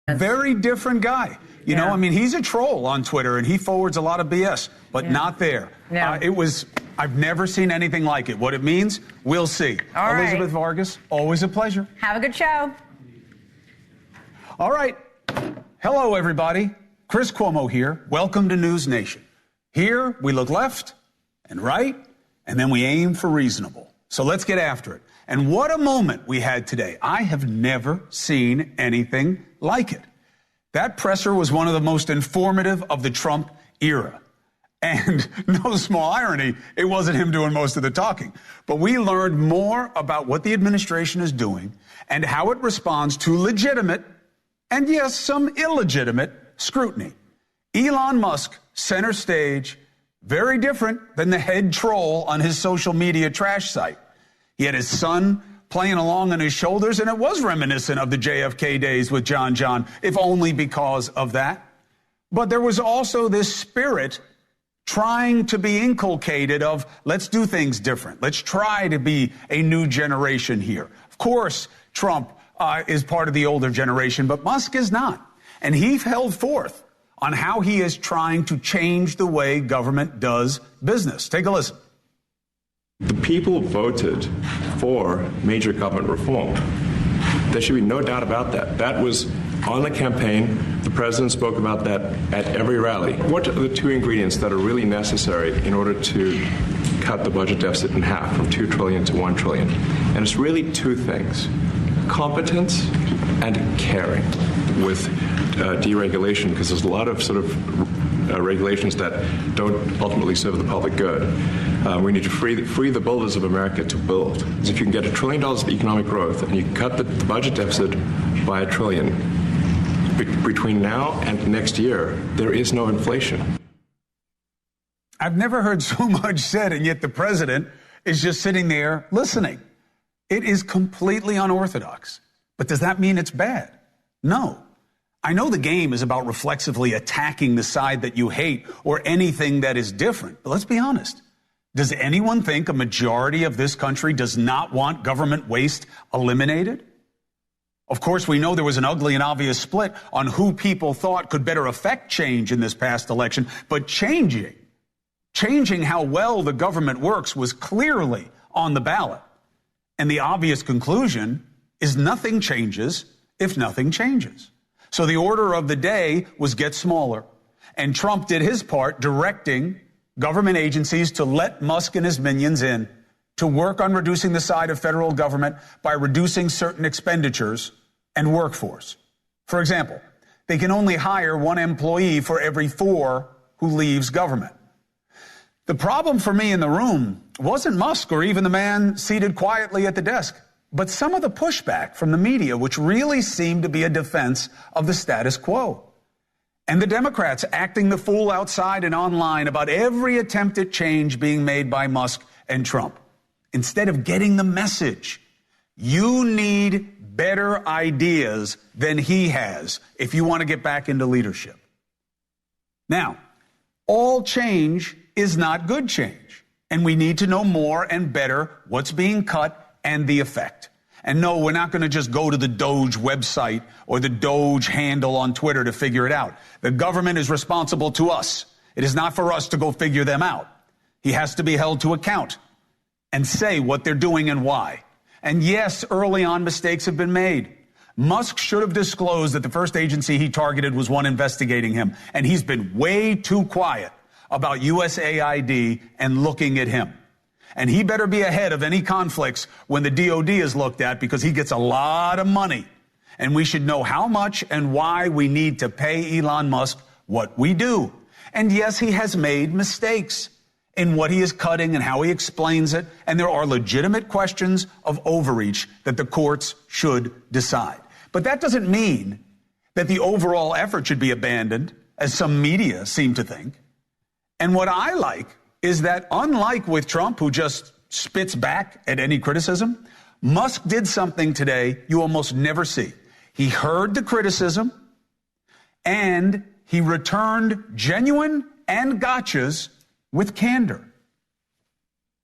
Very different guy. You know, I mean, he's a troll on Twitter and he forwards a lot of BS, but not there. No. I've never seen anything like it. What it means, we'll see. All right. Elizabeth Vargas, always a pleasure. Have a good show. All right. Hello, everybody. Chris Cuomo here. Welcome to NewsNation. Here, we look left and right, and then we aim for reasonable. So let's get after it. And what a moment we had today. I have never seen anything like it. That presser was one of the most informative of the Trump era. And no small irony, it wasn't him doing most of the talking. But we learned more about what the administration is doing and how it responds to legitimate and, yes, some illegitimate scrutiny. Elon Musk, center stage, very different than the head troll on his social media trash site. He had his son playing along on his shoulders, and it was reminiscent of the JFK days with John, if only because of that. But there was also this spirit trying to be inculcated of, let's do things different. Let's try to be a new generation here. Of course, Trump is part of the older generation, but Musk is not. And he held forth on how he is trying to change the way government does business. Take a listen. The people voted for major government reform. There should be no doubt about that. That was on the campaign. The president spoke about that at every rally. What are the two ingredients that are really necessary in order to cut the budget deficit in half from $2 trillion to $1 trillion? And it's really two things: competence and caring with deregulation, because there's a lot of sort of regulations that don't ultimately serve the public good. We need to free the builders of America to build. Because if you can get $1 trillion of economic growth and you can cut the budget deficit by $1 trillion, between now and next year, there is no inflation. I've never heard so much said, and yet the president is just sitting there listening. It is completely unorthodox. But does that mean it's bad? No. I know the game is about reflexively attacking the side that you hate or anything that is different. But let's be honest. Does anyone think a majority of this country does not want government waste eliminated? Of course, we know there was an ugly and obvious split on who people thought could better affect change in this past election. But changing how well the government works was clearly on the ballot. And the obvious conclusion is nothing changes if nothing changes. So the order of the day was get smaller. And Trump did his part directing government agencies to let Musk and his minions in, to work on reducing the side of federal government by reducing certain expenditures and workforce. For example, they can only hire one employee for every 4 who leaves government. The problem for me in the room wasn't Musk or even the man seated quietly at the desk, but some of the pushback from the media, which really seemed to be a defense of the status quo. And the Democrats acting the fool outside and online about every attempt at change being made by Musk and Trump. Instead of getting the message, you need better ideas than he has if you want to get back into leadership. Now, all change is not good change, and we need to know more and better what's being cut and the effect. And no, we're not going to just go to the Doge website or the Doge handle on Twitter to figure it out. The government is responsible to us. It is not for us to go figure them out. He has to be held to account and say what they're doing and why. And yes, early on mistakes have been made. Musk should have disclosed that the first agency he targeted was one investigating him. And he's been way too quiet about USAID and looking at him. And he better be ahead of any conflicts when the DOD is looked at, because he gets a lot of money. And we should know how much and why we need to pay Elon Musk what we do. And yes, he has made mistakes in what he is cutting and how he explains it. And there are legitimate questions of overreach that the courts should decide. But that doesn't mean that the overall effort should be abandoned, as some media seem to think. And what I like is that, unlike with Trump, who just spits back at any criticism, Musk did something today you almost never see. He heard the criticism, and he returned genuine and gotchas with candor.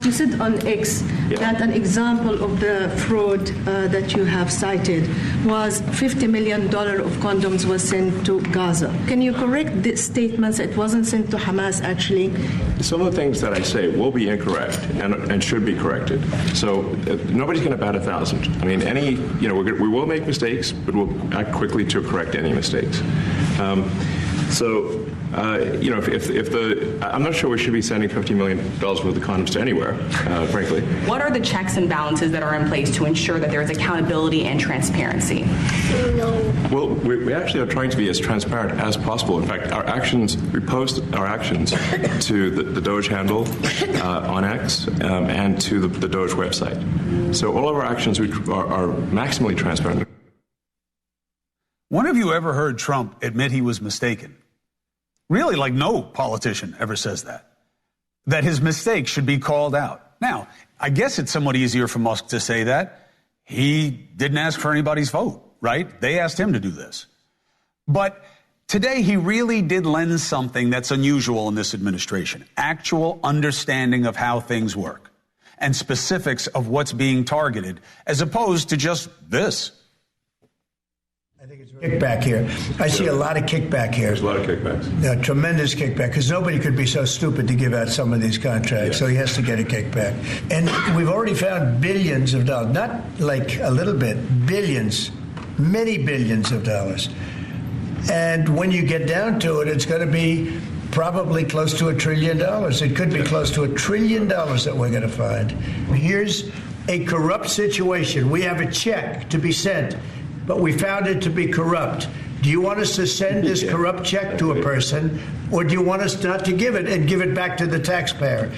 You said on X that an example of the fraud that you have cited was $50 million of condoms was sent to Gaza. Can you correct this statement? It wasn't sent to Hamas, actually. Some of the things that I say will be incorrect and should be corrected. So nobody's going to bat 1,000. I mean, we will make mistakes, but we'll act quickly to correct any mistakes. I'm not sure we should be sending $50 million worth of condoms to anywhere, frankly. What are the checks and balances that are in place to ensure that there is accountability and transparency? Well, we actually are trying to be as transparent as possible. In fact, we post our actions to the Doge handle on X and to the Doge website. So all of our actions are maximally transparent. When have you ever heard Trump admit he was mistaken? Really, like no politician ever says that his mistake should be called out. Now, I guess it's somewhat easier for Musk to say that. He didn't ask for anybody's vote, right? They asked him to do this. But today he really did lend something that's unusual in this administration, actual understanding of how things work and specifics of what's being targeted, as opposed to just this. I think it's kickback here. I see a lot of kickback here. There's a lot of kickbacks. Yeah, tremendous kickback, because nobody could be so stupid to give out some of these contracts, so he has to get a kickback. And we've already found billions of dollars, not like a little bit, billions, many billions of dollars. And when you get down to it, it's going to be probably close to $1 trillion. It could be close to $1 trillion that we're going to find. Here's a corrupt situation. We have a check to be sent, but we found it to be corrupt. Do you want us to send this corrupt check to a person, or do you want us not to give it and give it back to the taxpayer?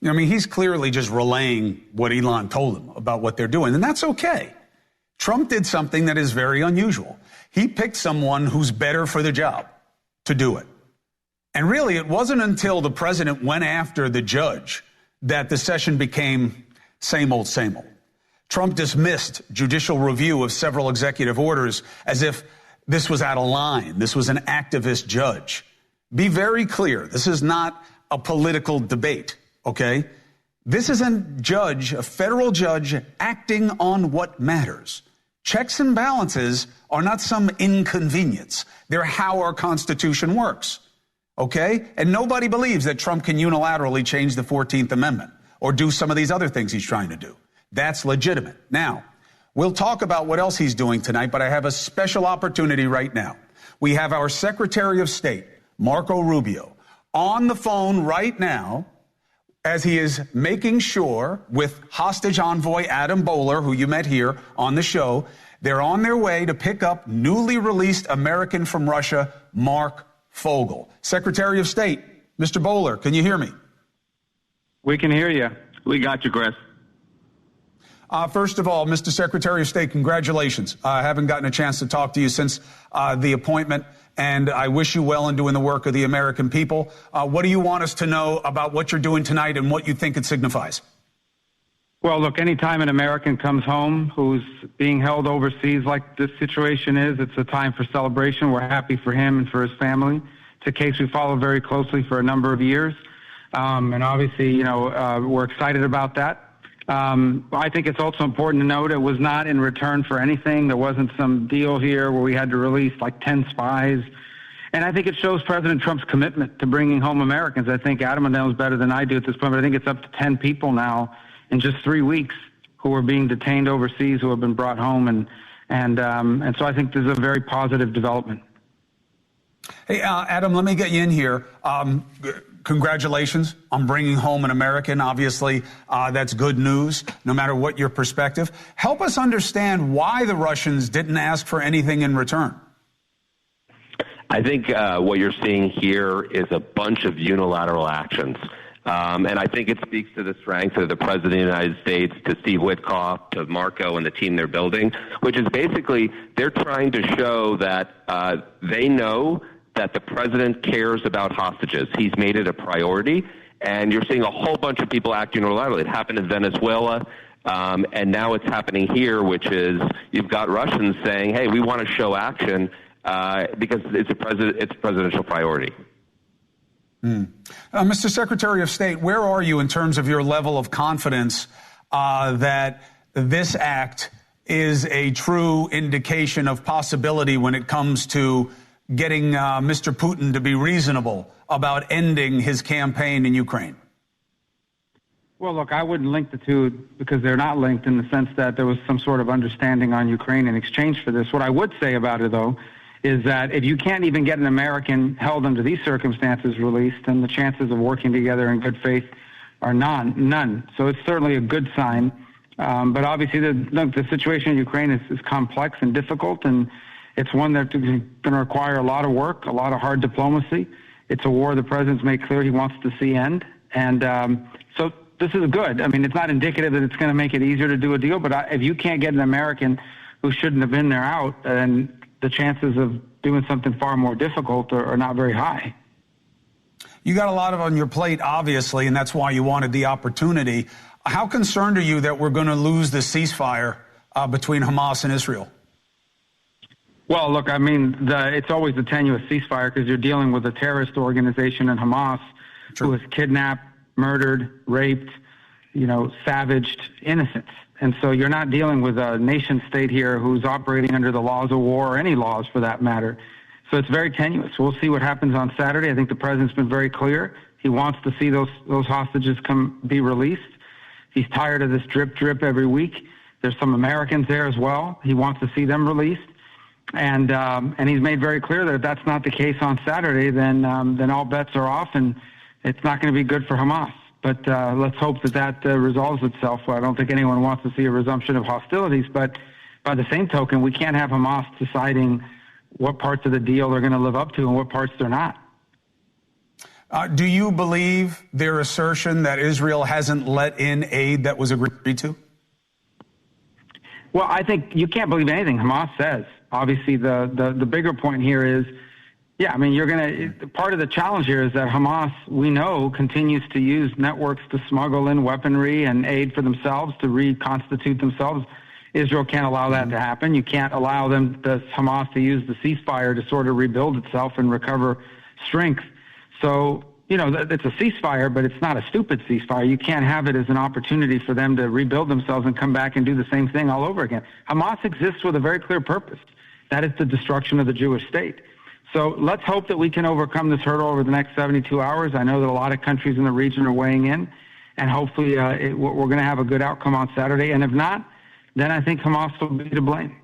I mean, he's clearly just relaying what Elon told him about what they're doing, and that's okay. Trump did something that is very unusual. He picked someone who's better for the job to do it. And really, it wasn't until the president went after the judge that the session became same old, same old. Trump dismissed judicial review of several executive orders as if this was out of line. This was an activist judge. Be very clear. This is not a political debate, okay? This is a federal judge acting on what matters. Checks and balances are not some inconvenience. They're how our Constitution works, okay? And nobody believes that Trump can unilaterally change the 14th Amendment or do some of these other things he's trying to do. That's legitimate. Now, we'll talk about what else he's doing tonight, but I have a special opportunity right now. We have our Secretary of State, Marco Rubio, on the phone right now as he is making sure with hostage envoy Adam Boehler, who you met here on the show, they're on their way to pick up newly released American from Russia, Mark Fogel. Secretary of State, Mr. Boehler, can you hear me? We can hear you. We got you, Chris. First of all, Mr. Secretary of State, congratulations. I haven't gotten a chance to talk to you since the appointment, and I wish you well in doing the work of the American people. What do you want us to know about what you're doing tonight and what you think it signifies? Well, look, anytime an American comes home who's being held overseas like this situation is, it's a time for celebration. We're happy for him and for his family. It's a case we followed very closely for a number of years. And obviously, we're excited about that. I think it's also important to note it was not in return for anything. There wasn't some deal here where we had to release like 10 spies. And I think it shows President Trump's commitment to bringing home Americans. I think Adam knows better than I do at this point, but I think it's up to 10 people now in just 3 weeks who are being detained overseas who have been brought home. And so I think this is a very positive development. Hey, Adam, let me get you in here. Congratulations on bringing home an American. Obviously, that's good news, no matter what your perspective. Help us understand why the Russians didn't ask for anything in return. I think what you're seeing here is a bunch of unilateral actions. And I think it speaks to the strength of the President of the United States, to Steve Witkoff, to Marco and the team they're building, which is basically they're trying to show that they know that the president cares about hostages. He's made it a priority, and you're seeing a whole bunch of people act unilaterally. It happened in Venezuela, and now it's happening here, which is you've got Russians saying, hey, we want to show action because it's a presidential priority. Mr. Secretary of State, where are you in terms of your level of confidence that this act is a true indication of possibility when it comes to getting Mr. Putin to be reasonable about ending his campaign in Ukraine? Well, look, I wouldn't link the two because they're not linked in the sense that there was some sort of understanding on Ukraine in exchange for this. What I would say about it, though, is that if you can't even get an American held under these circumstances released, then the chances of working together in good faith are none. So it's certainly a good sign. But obviously, the situation in Ukraine is complex and difficult, and it's one that's going to require a lot of work, a lot of hard diplomacy. It's a war the president's made clear he wants to see end. And so this is good. I mean, it's not indicative that it's going to make it easier to do a deal, but if you can't get an American who shouldn't have been there out, then the chances of doing something far more difficult are not very high. You got a lot on your plate, obviously, and that's why you wanted the opportunity. How concerned are you that we're going to lose the ceasefire between Hamas and Israel? Well, look, I mean, it's always a tenuous ceasefire because you're dealing with a terrorist organization in Hamas who has kidnapped, murdered, raped, savaged innocents. And so you're not dealing with a nation state here who's operating under the laws of war or any laws for that matter. So it's very tenuous. We'll see what happens on Saturday. I think the president's been very clear. He wants to see those hostages be released. He's tired of this drip every week. There's some Americans there as well. He wants to see them released. And he's made very clear that if that's not the case on Saturday, then all bets are off and it's not going to be good for Hamas. But let's hope that resolves itself. I don't think anyone wants to see a resumption of hostilities. But by the same token, we can't have Hamas deciding what parts of the deal they're going to live up to and what parts they're not. Do you believe their assertion that Israel hasn't let in aid that was agreed to? Well, I think you can't believe anything Hamas says. Obviously, the bigger point here is, part of the challenge here is that Hamas, we know, continues to use networks to smuggle in weaponry and aid for themselves to reconstitute themselves. Israel can't allow that to happen. You can't allow Hamas to use the ceasefire to sort of rebuild itself and recover strength. So, it's a ceasefire, but it's not a stupid ceasefire. You can't have it as an opportunity for them to rebuild themselves and come back and do the same thing all over again. Hamas exists with a very clear purpose. That is the destruction of the Jewish state. So let's hope that we can overcome this hurdle over the next 72 hours. I know that a lot of countries in the region are weighing in, and hopefully we're going to have a good outcome on Saturday. And if not, then I think Hamas will be to blame.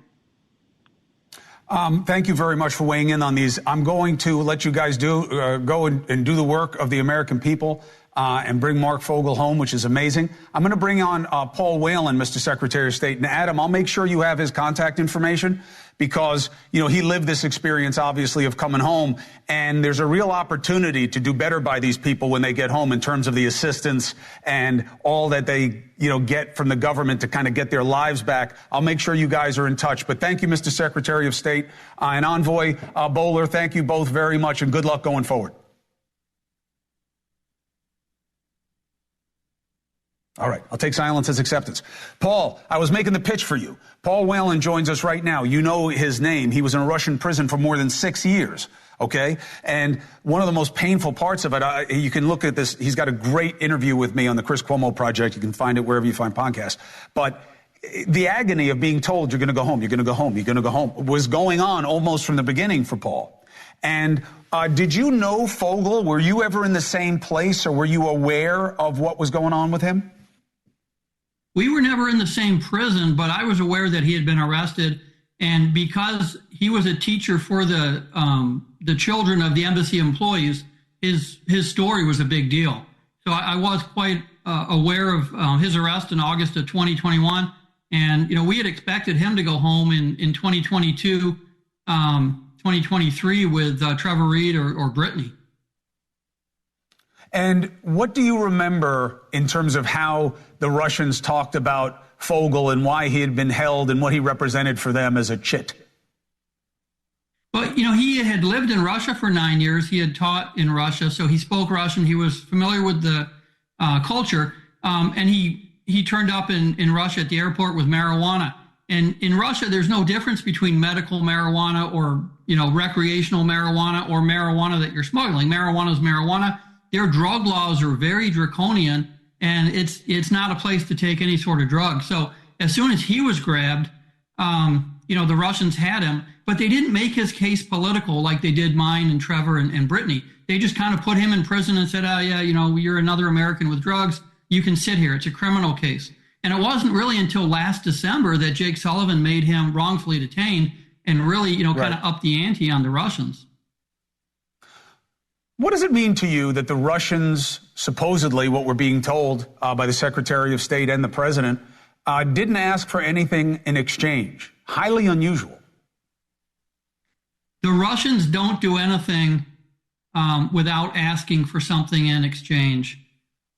Thank you very much for weighing in on these. I'm going to let you guys go and do the work of the American people and bring Mark Fogel home, which is amazing. I'm going to bring on Paul Whelan, Mr. Secretary of State. And Adam, I'll make sure you have his contact information because, he lived this experience, obviously, of coming home. And there's a real opportunity to do better by these people when they get home in terms of the assistance and all that they, get from the government to kind of get their lives back. I'll make sure you guys are in touch. But thank you, Mr. Secretary of State and Envoy Bowler. Thank you both very much and good luck going forward. All right, I'll take silence as acceptance. Paul, I was making the pitch for you. Paul Whelan joins us right now. You know his name. He was in a Russian prison for more than 6 years, okay? And one of the most painful parts of it, you can look at this. He's got a great interview with me on the Chris Cuomo Project. You can find it wherever you find podcasts. But the agony of being told you're going to go home, you're going to go home, you're going to go home was going on almost from the beginning for Paul. And did you know Fogel? Were you ever in the same place or were you aware of what was going on with him? We were never in the same prison, but I was aware that he had been arrested. And because he was a teacher for the children of the embassy employees, his story was a big deal. So I was quite aware of his arrest in August of 2021. And, we had expected him to go home in 2022, 2023 with Trevor Reed or Brittany. And what do you remember in terms of how the Russians talked about Fogel and why he had been held and what he represented for them as a chit? Well, he had lived in Russia for 9 years. He had taught in Russia, so he spoke Russian. He was familiar with the culture, and he turned up in Russia at the airport with marijuana. And in Russia, there's no difference between medical marijuana or, recreational marijuana or marijuana that you're smuggling. Marijuana is marijuana. Their drug laws are very draconian, and it's not a place to take any sort of drug. So as soon as he was grabbed, the Russians had him, but they didn't make his case political like they did mine and Trevor and Brittany. They just kind of put him in prison and said, you're another American with drugs. You can sit here. It's a criminal case. And it wasn't really until last December that Jake Sullivan made him wrongfully detained and really, kind of upped the ante on the Russians. What does it mean to you that the Russians, supposedly what we're being told by the Secretary of State and the President, didn't ask for anything in exchange? Highly unusual. The Russians don't do anything without asking for something in exchange.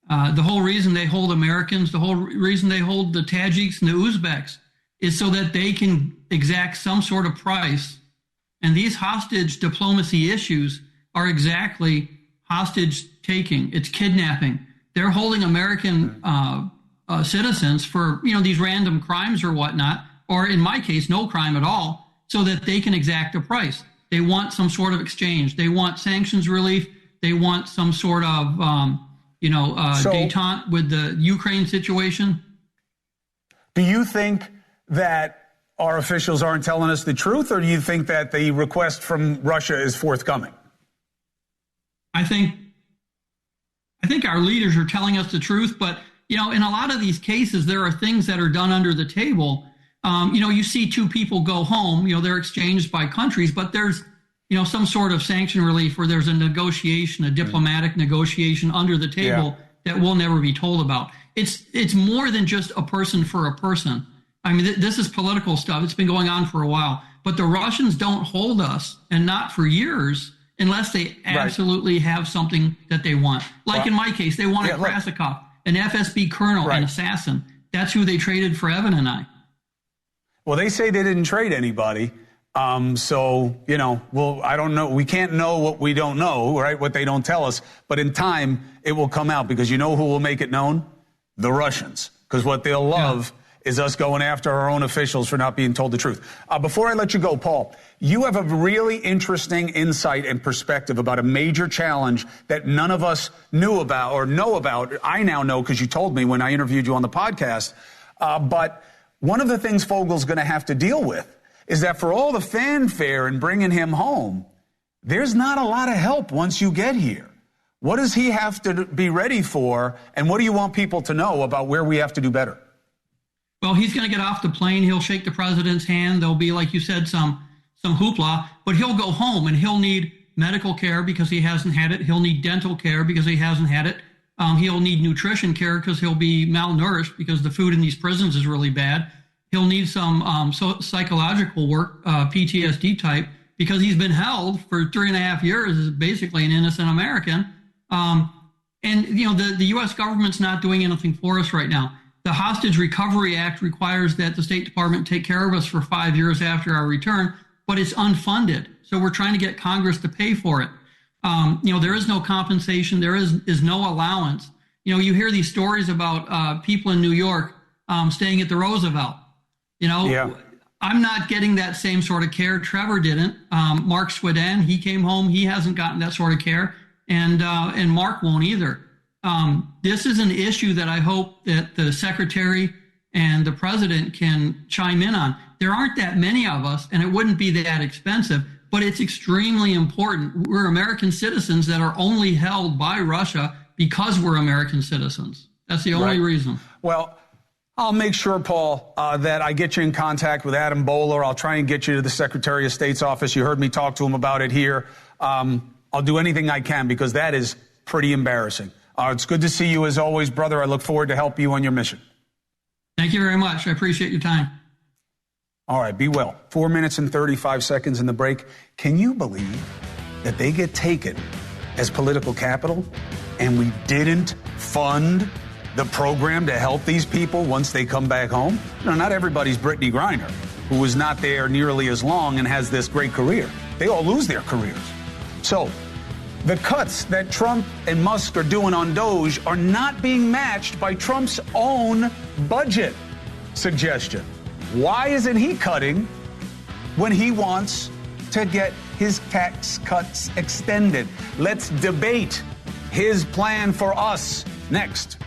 The whole reason they hold Americans, the whole reason they hold the Tajiks and the Uzbeks is so that they can exact some sort of price. And these hostage diplomacy issues are exactly hostage taking. It's kidnapping. They're holding American citizens for, these random crimes or whatnot, or in my case, no crime at all, so that they can exact a price. They want some sort of exchange. They want sanctions relief. They want some sort of, détente with the Ukraine situation. Do you think that our officials aren't telling us the truth, or do you think that the request from Russia is forthcoming? I think our leaders are telling us the truth, but, in a lot of these cases, there are things that are done under the table. You see two people go home, they're exchanged by countries, but there's, some sort of sanction relief where there's a negotiation, a diplomatic negotiation under the table that we'll never be told about. It's more than just a person for a person. I mean, this is political stuff. It's been going on for a while, but the Russians don't hold us, and not for years, unless they absolutely have something that they want. Like in my case, they wanted Krasikov, an FSB colonel, an assassin. That's who they traded for Evan and I. Well, they say they didn't trade anybody. I don't know. We can't know what we don't know, right? What they don't tell us. But in time, it will come out, because you know who will make it known? The Russians. Because what they'll love is us going after our own officials for not being told the truth. Before I let you go, Paul, you have a really interesting insight and perspective about a major challenge that none of us knew about or know about. I now know because you told me when I interviewed you on the podcast. But one of the things Fogel's going to have to deal with is that for all the fanfare in bringing him home, there's not a lot of help once you get here. What does he have to be ready for, and what do you want people to know about where we have to do better? Well, he's going to get off the plane. He'll shake the president's hand. There'll be, like you said, some hoopla, but he'll go home and he'll need medical care because he hasn't had it. He'll need dental care because he hasn't had it. He'll need nutrition care because he'll be malnourished because the food in these prisons is really bad. He'll need some psychological work, PTSD type, because he's been held for 3.5 years as basically an innocent American. The U.S. government's not doing anything for us right now. The Hostage Recovery Act requires that the State Department take care of us for 5 years after our return, but it's unfunded. So we're trying to get Congress to pay for it. There is no compensation. There is no allowance. You hear these stories about people in New York staying at the Roosevelt. I'm not getting that same sort of care. Trevor didn't. Mark Sweden, he came home. He hasn't gotten that sort of care. And Mark won't either. This is an issue that I hope that the secretary and the president can chime in on. There aren't that many of us, and it wouldn't be that expensive, but it's extremely important. We're American citizens that are only held by Russia because we're American citizens. That's the only reason. Well, I'll make sure, Paul, that I get you in contact with Adam Bowler. I'll try and get you to the Secretary of State's office. You heard me talk to him about it here. I'll do anything I can because that is pretty embarrassing. It's good to see you as always, brother. I look forward to help you on your mission. Thank you very much. I appreciate your time. All right, be well. 4 minutes and 35 seconds in the break. Can you believe that they get taken as political capital and we didn't fund the program to help these people once they come back home? Not everybody's Brittany Griner, who was not there nearly as long and has this great career. They all lose their careers. So the cuts that Trump and Musk are doing on Doge are not being matched by Trump's own budget suggestion. Why isn't he cutting when he wants to get his tax cuts extended? Let's debate his plan for us next.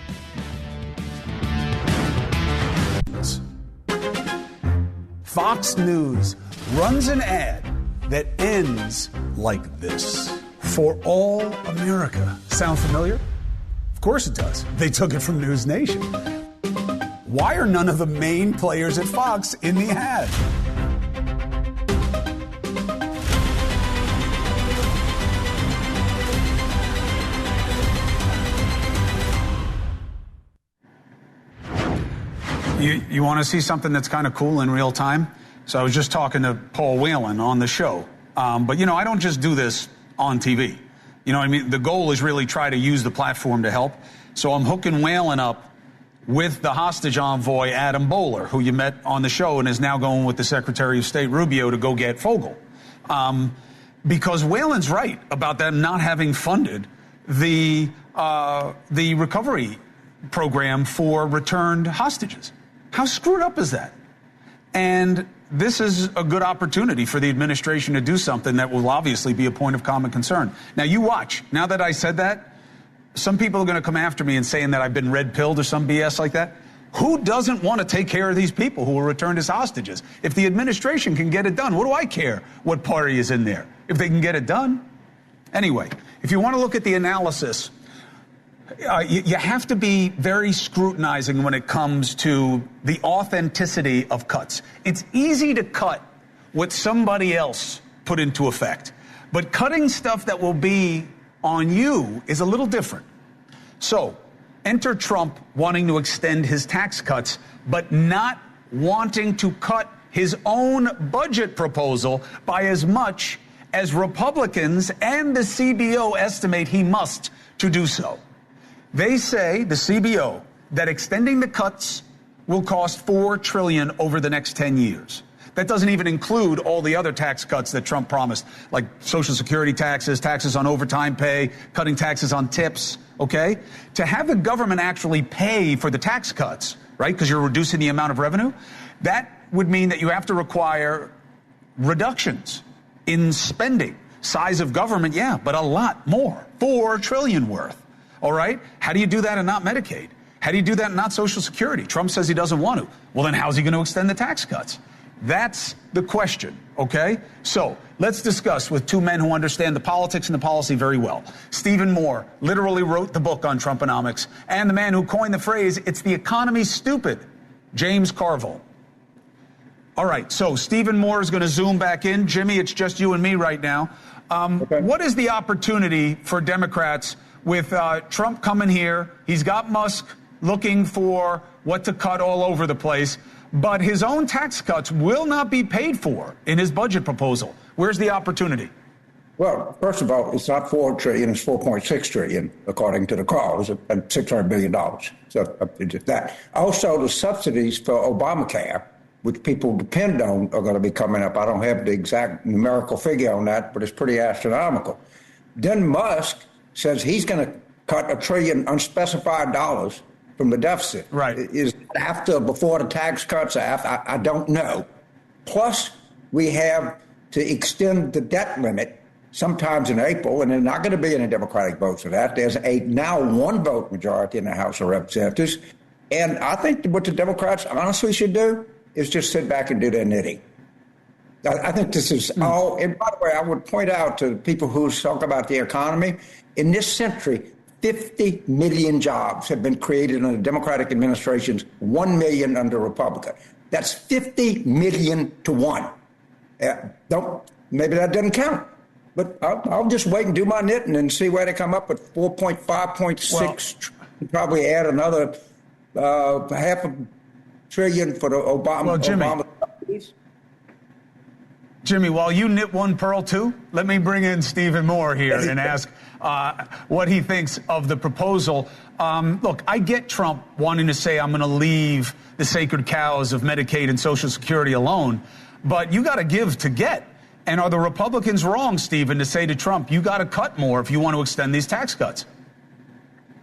Fox News runs an ad that ends like this. For all America. Sound familiar? Of course it does. They took it from NewsNation. Why are none of the main players at Fox in the ad? You want to see something that's kind of cool in real time? So I was just talking to Paul Whelan on the show. But, I don't just do this on TV. The goal is really try to use the platform to help. So I'm hooking Whelan up with the hostage envoy, Adam Bowler, who you met on the show and is now going with the Secretary of State Rubio to go get Fogel. Because Whelan's right about them not having funded the recovery program for returned hostages. How screwed up is that? And this is a good opportunity for the administration to do something that will obviously be a point of common concern. Now, you watch. Now that I said that, some people are going to come after me and saying that I've been red-pilled or some BS like that. Who doesn't want to take care of these people who were returned as hostages? If the administration can get it done, what do I care what party is in there if they can get it done? Anyway, if you want to look at the analysis, you have to be very scrutinizing when it comes to the authenticity of cuts. It's easy to cut what somebody else put into effect, but cutting stuff that will be on you is a little different. So, enter Trump wanting to extend his tax cuts, but not wanting to cut his own budget proposal by as much as Republicans and the CBO estimate he must to do so. They say, the CBO, that extending the cuts will cost $4 trillion over the next 10 years. That doesn't even include all the other tax cuts that Trump promised, like Social Security taxes, taxes on overtime pay, cutting taxes on tips, okay? To have the government actually pay for the tax cuts, right, because you're reducing the amount of revenue, that would mean that you have to require reductions in spending. Size of government, yeah, but a lot more, $4 trillion worth. All right? How do you do that and not Medicaid? How do you do that and not Social Security? Trump says he doesn't want to. Well, then how's he going to extend the tax cuts? That's the question, okay? So let's discuss with two men who understand the politics and the policy very well. Stephen Moore literally wrote the book on Trumponomics, and the man who coined the phrase, "It's the economy, stupid," James Carville. All right, so Stephen Moore is going to zoom back in. Jimmy, it's just you and me right now. Okay. What is the opportunity for Democrats with Trump coming here? He's got Musk looking for what to cut all over the place, but his own tax cuts will not be paid for in his budget proposal. Where's the opportunity? Well, first of all, it's not $4 trillion, it's $4.6 trillion, according to the call. It's $600 billion. So just that. Also, the subsidies for Obamacare, which people depend on, are going to be coming up. I don't have the exact numerical figure on that, but it's pretty astronomical. Then Musk says he's going to cut $1 trillion unspecified dollars from the deficit. Right. Is after, before the tax cuts, after, I don't know. Plus, we have to extend the debt limit sometimes in April, and there's not going to be any Democratic votes for that. There's a now one-vote majority in the House of Representatives. And I think what the Democrats honestly should do is just sit back and do their knitting. I think this is all, and by the way, I would point out to people who talk about the economy, in this century, 50 million jobs have been created under Democratic administrations, 1 million under Republican. That's 50 million to 1. Maybe that doesn't count, but I'll just wait and do my knitting and see where they come up with 4.5.6. Probably add another $500 billion for the Obama subsidies. Jimmy, while you knit one pearl too, let me bring in Stephen Moore here and ask what he thinks of the proposal. Look, I get Trump wanting to say I'm going to leave the sacred cows of Medicaid and Social Security alone, but you got to give to get. And are the Republicans wrong, Stephen, to say to Trump, you got to cut more if you want to extend these tax cuts?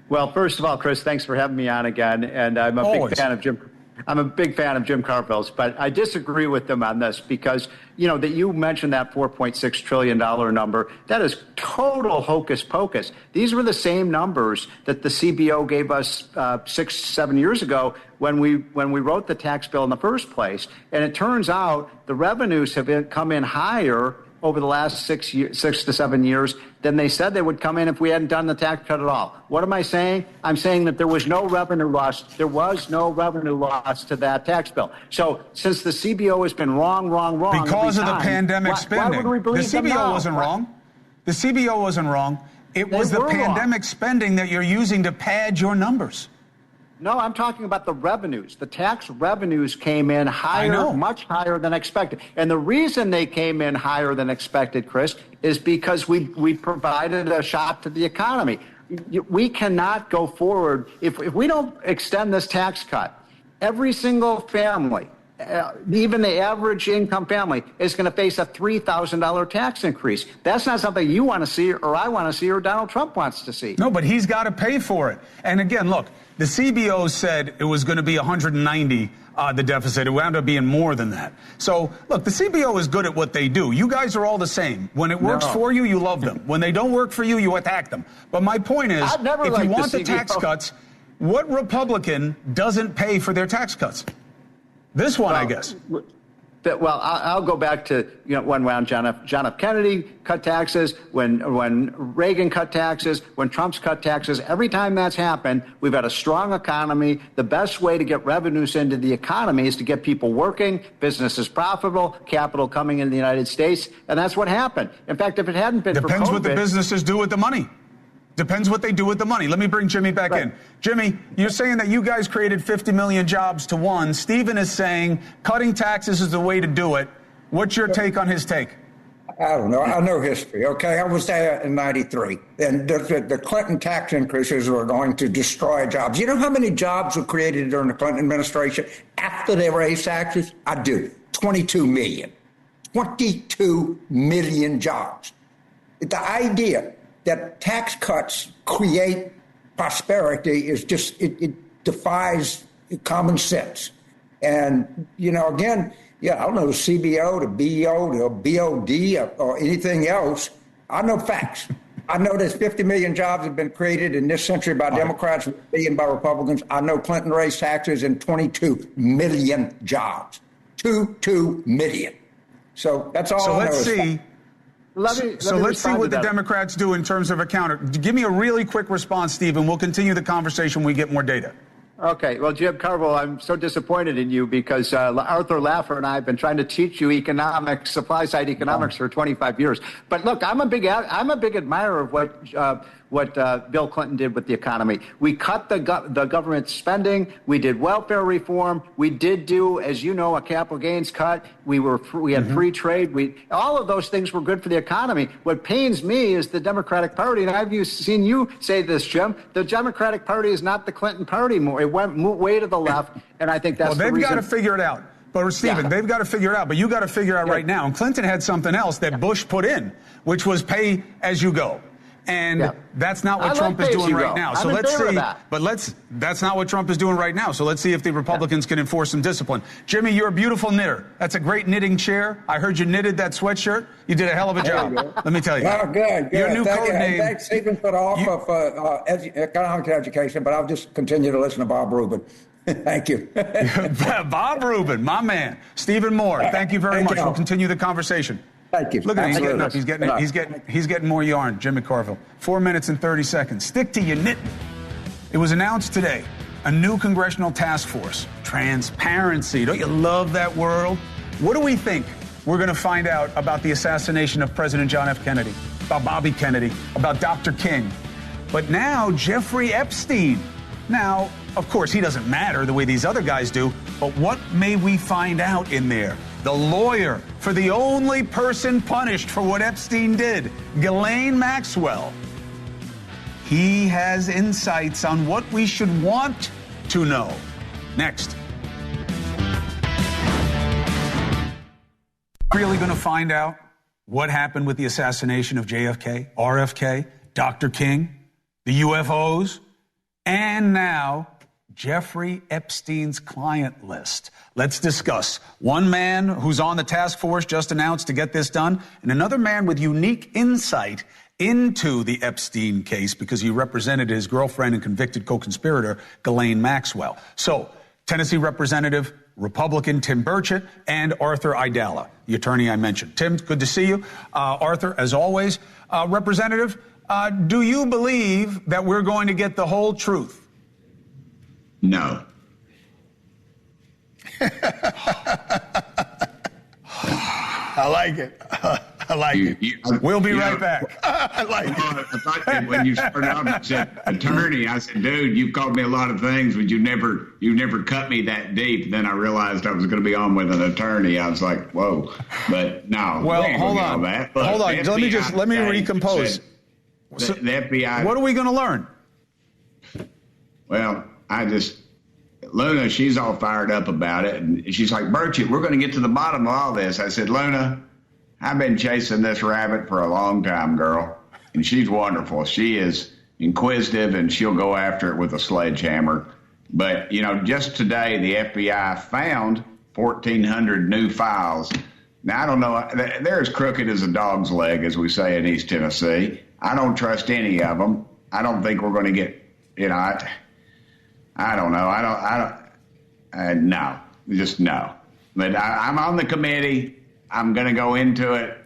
Well, first of all, Chris, thanks for having me on again. And I'm a big fan of Jim I'm a big fan of Jim Carville's, but I disagree with them on this because, that you mentioned that $4.6 trillion number. That is total hocus pocus. These were the same numbers that the CBO gave us 6-7 years ago when we wrote the tax bill in the first place. And it turns out the revenues have come in higher over the last 6 to 7 years than they said they would come in if we hadn't done the tax cut at all. What am I saying? I'm saying that there was no revenue loss. There was no revenue loss to that tax bill. So since the CBO has been wrong because of the pandemic spending, why would we believe the CBO them now? wasn't wrong. The CBO wasn't wrong. It was the pandemic spending that you're using to pad your numbers. No, I'm talking about the revenues. The tax revenues came in higher, much higher than expected. And the reason they came in higher than expected, Chris, is because we provided a shot to the economy. We cannot go forward if we don't extend this tax cut. Every single family, even the average income family, is going to face a $3,000 tax increase. That's not something you want to see or I want to see or Donald Trump wants to see. No, but he's got to pay for it. And again, look, the CBO said it was going to be 190, the deficit. It wound up being more than that. So, look, the CBO is good at what they do. You guys are all the same. When it works for you, you love them. When they don't work for you, you attack them. But my point is, if you want the tax cuts, what Republican doesn't pay for their tax cuts? This one, I guess. Well, I'll go back to when John F. Kennedy cut taxes, when Reagan cut taxes, when Trump's cut taxes. Every time that's happened, we've had a strong economy. The best way to get revenues into the economy is to get people working, businesses profitable, capital coming into the United States, and that's what happened. In fact, if it hadn't been for COVID, depends what the businesses do with the money. Depends what they do with the money. Let me bring Jimmy back in. Jimmy, you're saying that you guys created 50 million jobs to one. Stephen is saying cutting taxes is the way to do it. What's your take on his take? I don't know. I know history, okay? I was there in 93. And the Clinton tax increases were going to destroy jobs. You know how many jobs were created during the Clinton administration after they raised taxes? I do. 22 million. 22 million jobs. The idea that tax cuts create prosperity is just, it defies common sense. And, again, I don't know the CBO, the BEO, the BOD, or anything else. I know facts. I know there's 50 million jobs have been created in this century by Democrats, a billion by Republicans. I know Clinton raised taxes and 22 million jobs. 22 million. So that's all I know. Let's see. Let's see what the Democrats do in terms of a counter. Give me a really quick response, Stephen. We'll continue the conversation when we get more data. Okay. Well, Jim Carville, I'm so disappointed in you because Arthur Laffer and I have been trying to teach you economics, supply-side economics for 25 years. But look, I'm a big admirer of what Bill Clinton did with the economy. We cut the government spending. We did welfare reform. We did do, as you know, a capital gains cut. We had free trade. All of those things were good for the economy. What pains me is the Democratic Party, and I've seen you say this, Jim. The Democratic Party is not the Clinton Party more. It went way to the left, and I think that's the reason. Well, they've got to figure it out. But, Stephen, they've got to figure it out. But you got to figure out right now. And Clinton had something else that Bush put in, which was pay as you go. And that's not what Trump is doing right now. So let's see. But that's not what Trump is doing right now. So let's see if the Republicans can enforce some discipline. Jimmy, you're a beautiful knitter. That's a great knitting chair. I heard you knitted that sweatshirt. You did a hell of a job. Let me tell you. Oh, good. Your new code name. Thanks, Stephen, for the offer of economic education, but I'll just continue to listen to Bob Rubin. Thank you. Bob Rubin, my man. Stephen Moore, thank you very much. We'll continue the conversation. Thank you. Look at him. He's getting up. He's getting more yarn. Jimmy Carville. 4 minutes and 30 seconds. Stick to your knitting. It was announced today, a new congressional task force. Transparency. Don't you love that world? What do we think we're going to find out about the assassination of President John F. Kennedy, about Bobby Kennedy, about Dr. King? But now Jeffrey Epstein. Now, of course, he doesn't matter the way these other guys do, but what may we find out in there? The lawyer for the only person punished for what Epstein did, Ghislaine Maxwell. He has insights on what we should want to know. Next. Really going to find out what happened with the assassination of JFK, RFK, Dr. King, the UFOs, and now Jeffrey Epstein's client list. Let's discuss. One man who's on the task force just announced to get this done, and another man with unique insight into the Epstein case because he represented his girlfriend and convicted co-conspirator, Ghislaine Maxwell. So, Tennessee Representative, Republican Tim Burchett, and Arthur Aidala, the attorney I mentioned. Tim, good to see you. Arthur, as always. Representative, do you believe that we're going to get the whole truth? No. I like it. I like it. We'll be right back. I like it. I thought that when you started out and said attorney, I said, dude, you've called me a lot of things, but you never cut me that deep. Then I realized I was going to be on with an attorney. I was like, whoa. But no. Well, hold on. Hold on. Let me recompose. The FBI. What are we going to learn? Well, Luna, she's all fired up about it. And she's like, Burchett, we're going to get to the bottom of all this. I said, Luna, I've been chasing this rabbit for a long time, girl. And she's wonderful. She is inquisitive, and she'll go after it with a sledgehammer. But, just today, the FBI found 1,400 new files. Now, I don't know. They're as crooked as a dog's leg, as we say in East Tennessee. I don't trust any of them. I don't think we're going to get, I don't know. No, just no. But I'm on the committee. I'm going to go into it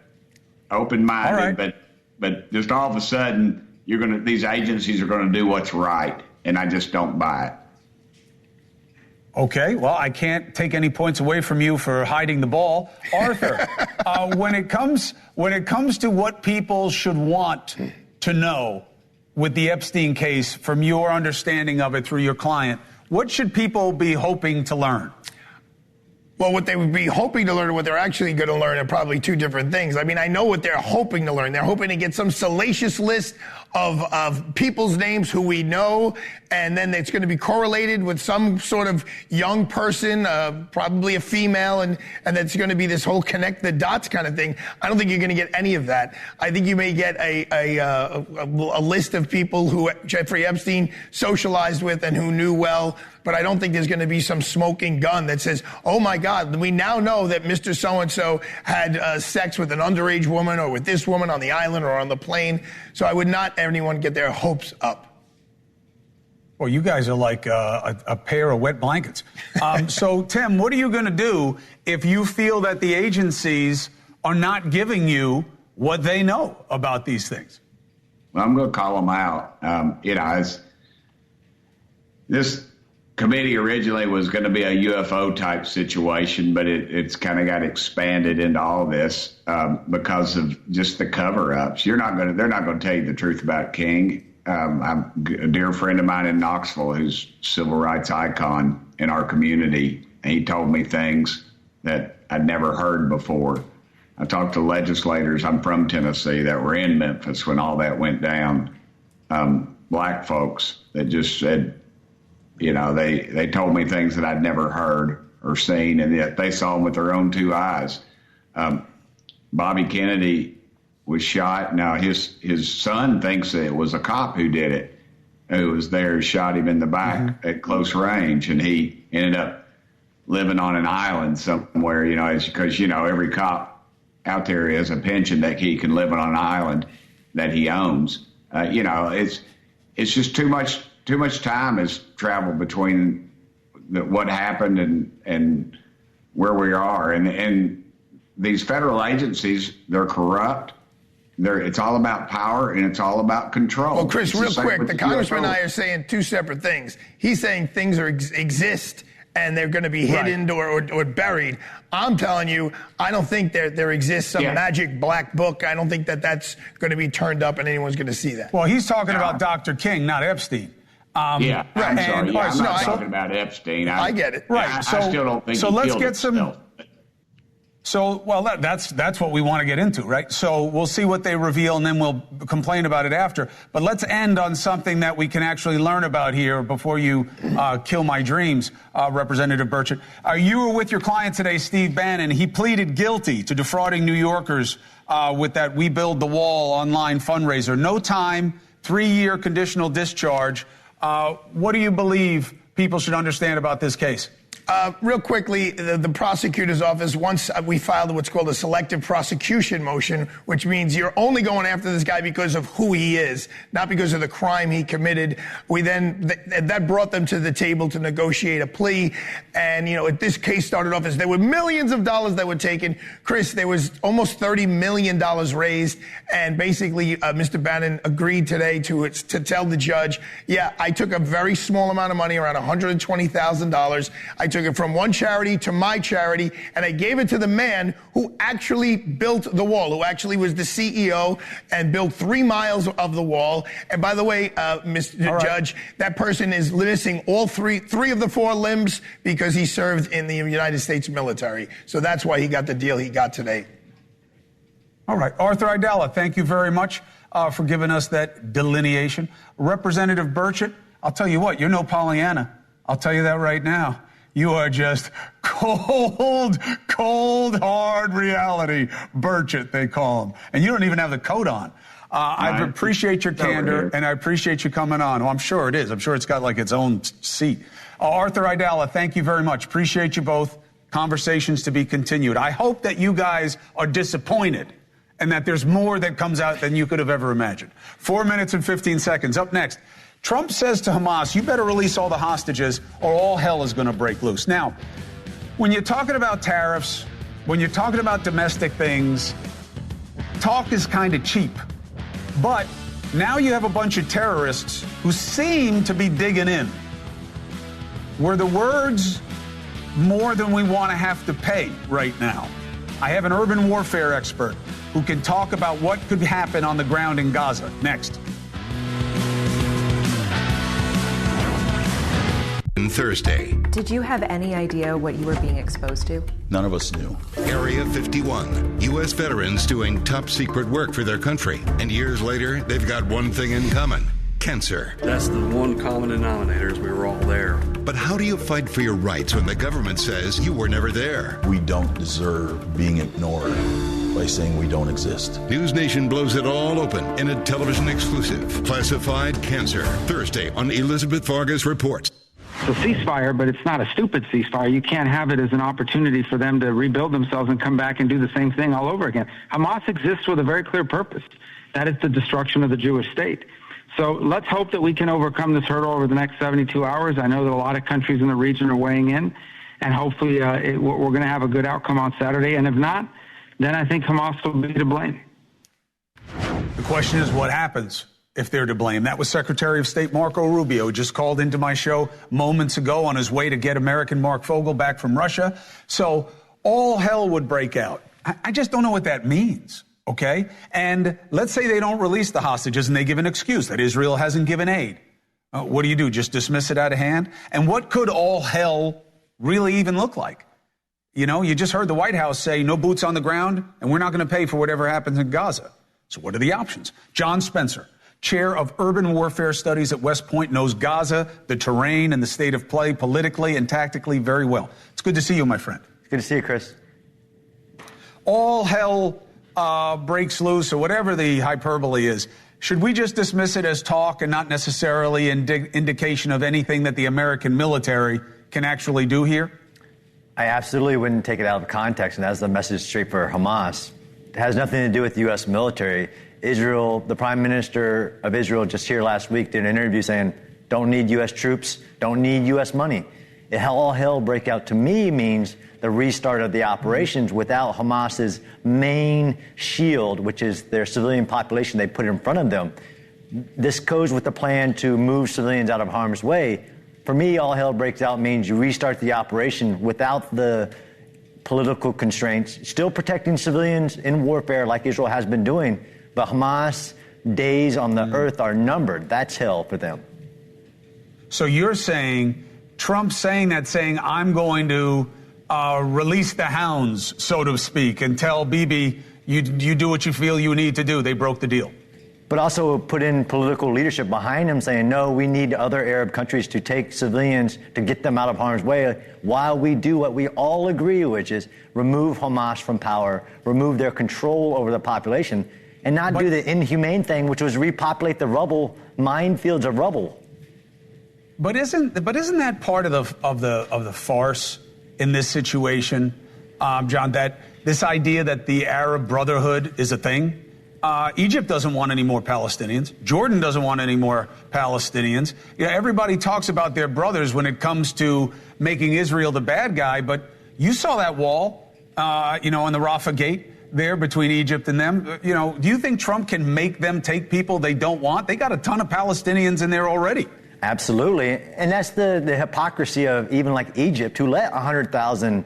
open-minded, right. but just all of a sudden, these agencies are going to do what's right, and I just don't buy it. Okay, well, I can't take any points away from you for hiding the ball. Arthur, when it comes to what people should want to know with the Epstein case, from your understanding of it through your client, what should people be hoping to learn? Well, what they would be hoping to learn and what they're actually going to learn are probably two different things. I mean, I know what they're hoping to learn. They're hoping to get some salacious list of people's names who we know, and then it's going to be correlated with some sort of young person, probably a female, and that's going to be this whole connect the dots kind of thing. I don't think you're going to get any of that. I think you may get a list of people who Jeffrey Epstein socialized with and who knew well, but I don't think there's going to be some smoking gun that says, oh my God, we now know that Mr. So-and-so had sex with an underage woman or with this woman on the island or on the plane. So I would not anyone get their hopes up. Well, you guys are like a pair of wet blankets. So, Tim, what are you going to do if you feel that the agencies are not giving you what they know about these things? Well, I'm going to call them out. This committee originally was going to be a UFO type situation, but it's kind of got expanded into all this because of just the cover-ups. They're not going to tell you the truth about King. I'm a dear friend of mine in Knoxville who's a civil rights icon in our community, and he told me things that I'd never heard before. I talked to legislators, I'm from Tennessee, that were in Memphis when all that went down, black folks that just said, they told me things that I'd never heard or seen, and yet they saw them with their own two eyes. Bobby Kennedy was shot. Now, his son thinks that it was a cop who did it, who was there, who shot him in the back at close range, and he ended up living on an island somewhere, because, every cop out there has a pension that he can live on an island that he owns. It's just too much time has traveled between what happened and where we are. And these federal agencies, they're corrupt. It's all about power and it's all about control. Well, Chris, real quick, the congressman and I are saying two separate things. He's saying things exist and they're going to be hidden or buried. I'm telling you, I don't think there exists some magic black book. I don't think that's going to be turned up and anyone's going to see that. Well, he's talking about Dr. King, not Epstein. I'm sorry. I'm not talking about Epstein. I get it. Right. I still don't think so. Let's get himself. That's what we want to get into, right? So we'll see what they reveal, and then we'll complain about it after. But let's end on something that we can actually learn about here before you kill my dreams, Representative Burchett. You were with your client today, Steve Bannon. He pleaded guilty to defrauding New Yorkers with that We Build the Wall online fundraiser. No time, 3-year conditional discharge. What do you believe people should understand about this case? Real quickly, the prosecutor's office, once we filed what's called a selective prosecution motion, which means you're only going after this guy because of who he is, not because of the crime he committed. We then, that brought them to the table to negotiate a plea. And, this case started off as there were millions of dollars that were taken. Chris, there was almost $30 million raised. And basically, Mr. Bannon agreed today to tell the judge, yeah, I took a very small amount of money, around $120,000. I took it from one charity to my charity, and I gave it to the man who actually built the wall, who actually was the CEO and built 3 miles of the wall. And by the way, Mr. Judge, that person is missing all three of the 4 limbs because he served in the United States military. So that's why he got the deal he got today. All right. Arthur Aidala, thank you very much for giving us that delineation. Representative Burchett, I'll tell you what, you're no Pollyanna. I'll tell you that right now. You are just cold, hard reality. Burchett, they call him. And you don't even have the coat on. I appreciate your candor, and I appreciate you coming on. Well, I'm sure it is. I'm sure it's got like its own seat. Arthur Aidala, thank you very much. Appreciate you both. Conversations to be continued. I hope that you guys are disappointed and that there's more that comes out than you could have ever imagined. 4 minutes and 15 seconds. Up next. Trump says to Hamas, you better release all the hostages or all hell is going to break loose. Now, when you're talking about tariffs, when you're talking about domestic things, talk is kind of cheap. But now you have a bunch of terrorists who seem to be digging in. Were the words more than we want to have to pay right now? I have an urban warfare expert who can talk about what could happen on the ground in Gaza. Next. Thursday. Did you have any idea what you were being exposed to? None of us knew. Area 51. U.S. veterans doing top secret work for their country. And years later, they've got one thing in common. Cancer. That's the one common denominator is we were all there. But how do you fight for your rights when the government says you were never there? We don't deserve being ignored by saying we don't exist. NewsNation blows it all open in a television exclusive. Classified Cancer. Thursday on Elizabeth Vargas Reports. It's a ceasefire, but it's not a stupid ceasefire. You can't have it as an opportunity for them to rebuild themselves and come back and do the same thing all over again. Hamas exists with a very clear purpose. That is the destruction of the Jewish state. So let's hope that we can overcome this hurdle over the next 72 hours. I know that a lot of countries in the region are weighing in, and hopefully we're going to have a good outcome on Saturday. And if not, then I think Hamas will be to blame. The question is what happens if they're to blame. That was Secretary of State Marco Rubio, just called into my show moments ago on his way to get American Mark Fogel back from Russia. So all hell would break out. I just don't know what that means, okay? And let's say they don't release the hostages and they give an excuse that Israel hasn't given aid. What do? Just dismiss it out of hand? And what could all hell really even look like? You just heard the White House say no boots on the ground and we're not going to pay for whatever happens in Gaza. So what are the options? John Spencer, Chair of Urban Warfare Studies at West Point, knows Gaza, the terrain, and the state of play politically and tactically very well. It's good to see you, my friend. Good to see you, Chris. All hell breaks loose, or whatever the hyperbole is. Should we just dismiss it as talk and not necessarily indication of anything that the American military can actually do here? I absolutely wouldn't take it out of context, and that's the message straight for Hamas. It has nothing to do with the U.S. military. Israel, the Prime Minister of Israel just here last week did an interview saying, don't need U.S. troops, don't need U.S. money. All hell breakout to me means the restart of the operations without Hamas's main shield, which is their civilian population they put in front of them. This goes with the plan to move civilians out of harm's way. For me, all hell breaks out means you restart the operation without the political constraints, still protecting civilians in warfare like Israel has been doing. But Hamas days on the earth are numbered. That's hell for them. So you're saying, Trump saying I'm going to release the hounds, so to speak, and tell Bibi, you do what you feel you need to do. They broke the deal. But also put in political leadership behind him saying, no, we need other Arab countries to take civilians to get them out of harm's way while we do what we all agree, which is remove Hamas from power, remove their control over the population, and not do the inhumane thing, which was repopulate the rubble, minefields of rubble. But isn't that part of the farce in this situation, John? That this idea that the Arab Brotherhood is a thing. Egypt doesn't want any more Palestinians. Jordan doesn't want any more Palestinians. Everybody talks about their brothers when it comes to making Israel the bad guy. But you saw that wall, on the Rafah Gate there between Egypt and them. Do you think Trump can make them take people they don't want? They got a ton of Palestinians in there already. Absolutely. And that's the hypocrisy of even like Egypt, who let 100,000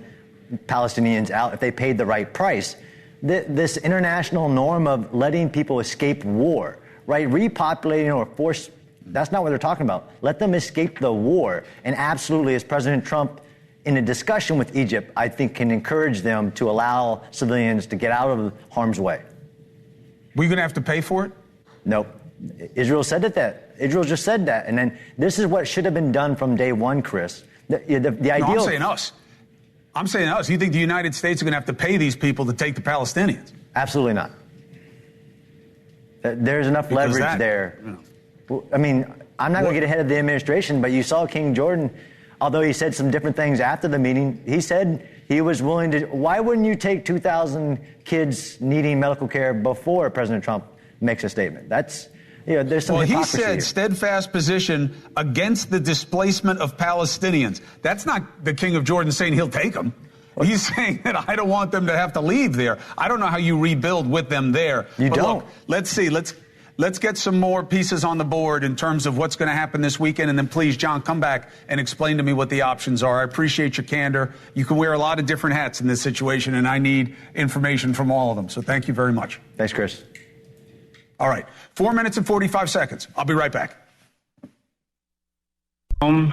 Palestinians out if they paid the right price. This international norm of letting people escape war, right? Repopulating or force, that's not what they're talking about. Let them escape the war. And absolutely, as President Trump, in a discussion with Egypt, I think can encourage them to allow civilians to get out of harm's way. We're going to have to pay for it? Nope. Israel said that. Israel just said that. And then this is what should have been done from day one, Chris. The idea. No, I'm saying us. I'm saying us. You think the United States are going to have to pay these people to take the Palestinians? Absolutely not. There's enough leverage there. I mean, I'm not going to get ahead of the administration, but you saw King Jordan, although he said some different things after the meeting, he said he was willing to. Why wouldn't you take 2,000 kids needing medical care before President Trump makes a statement? That's, there's some hypocrisy he said here. Steadfast position against the displacement of Palestinians. That's not the King of Jordan saying he'll take them. He's saying that I don't want them to have to leave there. I don't know how you rebuild with them there. But don't. Look, let's see. Let's get some more pieces on the board in terms of what's going to happen this weekend. And then please, John, come back and explain to me what the options are. I appreciate your candor. You can wear a lot of different hats in this situation, and I need information from all of them. So thank you very much. Thanks, Chris. All right. 4 minutes and 45 seconds. I'll be right back.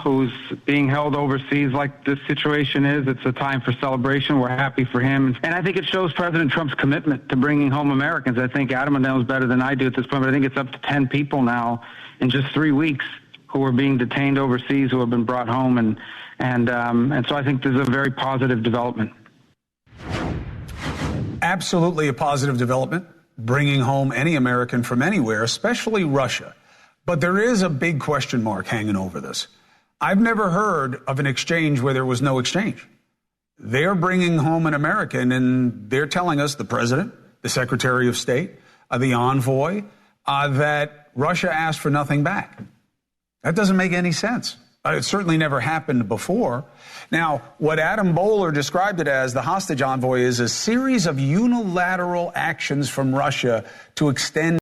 Who's being held overseas like this situation is. It's a time for celebration. We're happy for him. And I think it shows President Trump's commitment to bringing home Americans. I think Adam knows better than I do at this point, but I think it's up to 10 people now in just 3 weeks who are being detained overseas, who have been brought home. And so I think this is a very positive development. Absolutely a positive development, bringing home any American from anywhere, especially Russia. But there is a big question mark hanging over this. I've never heard of an exchange where there was no exchange. They're bringing home an American, and they're telling us, the president, the secretary of state, the envoy, that Russia asked for nothing back. That doesn't make any sense. It certainly never happened before. Now, what Adam Bowler described it as, the hostage envoy, is a series of unilateral actions from Russia to extend